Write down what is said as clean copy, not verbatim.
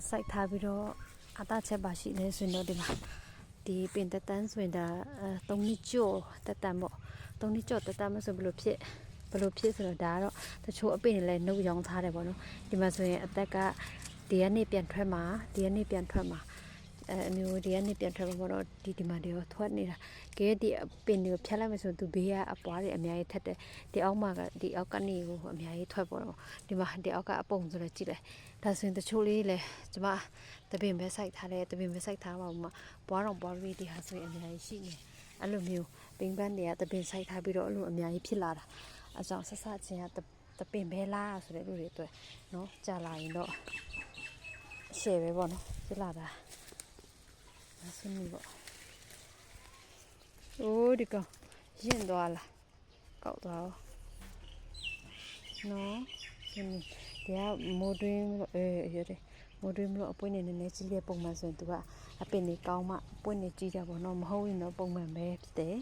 စိုက်ထားပြီးတော့အသားချက်ပါရှိလဲဆိုရင်တော့ဒီမှာဒီပင်တက်တန်းဆိုရင်ဒါ3နှစ်ကျော်တက်တန်းပေါ့3နှစ်ကျော်တက်တန်းမဆိုဘယ်လိုဖြစ်ဆိုတော့ဒါကတော့တချို့အပင်တွေလည်းနှုတ်ရောင်းထားတယ်ပေါ့နော်ဒီမှာဆိုရင်အသက်ကဒီကနေ့ပြန်ထွက်မှာအမျိုးဒီကနေ့ပြန်ထွက်မှာပေါ့နော်ဒီမှာတွေထွက်နေတာကဲဒီပင်တွေကိုဖြတ်လိုက်မယ်ဆိုသူဘေးကအပွားတွေအများကြီးထက်တယ်ဒီအောက်မှာကဒီအောက်ကနေကိုအများကြီးထွက်ပေါ့နော်ဒီမှာဒီအောက်ကအပုံဆိုတော့ကြည့်လိုက်ဒါဆိုရင်တချို့လေးလေကျွန်မတပင်ပဲစိုက်ထားတယ်တပင်ပဲစိုက်ထားပါဦးမှာပွားပြီးဒီဟာဆိုရင်အများကြီးရှိနေအဲ့လိုမျိုးပင်ပန်းတွေကတပင်စိုက်ထားပြီးတော့အဲ့လိုအများကြီးဖြစ်လာတာအကြောင်းဆက်ချင်းကတပင်ပဲလားဆိုတဲ့လူတွေအတွက်နော်ကြာလာရင်တော့ရှယ်ပဲပေါ့နော်ဖြစ်လာတာဆင်းနေပေါ့အိုးဒီကောင်ရင်သွားလားကောက်သွားနော်ဆင်းနေဒီကမိုးတွင်းရတယ်မိုးတွင်းမလို့အပွင့်နေနေကြီးတဲ့ပုံမှန်ဆိုရင်သူကအပင်နေကောင်းမှပွင့်နေကြီးကြပါတော့မဟုတ်ရင်တော့ပုံမှန်ပဲဖြစ်တယ်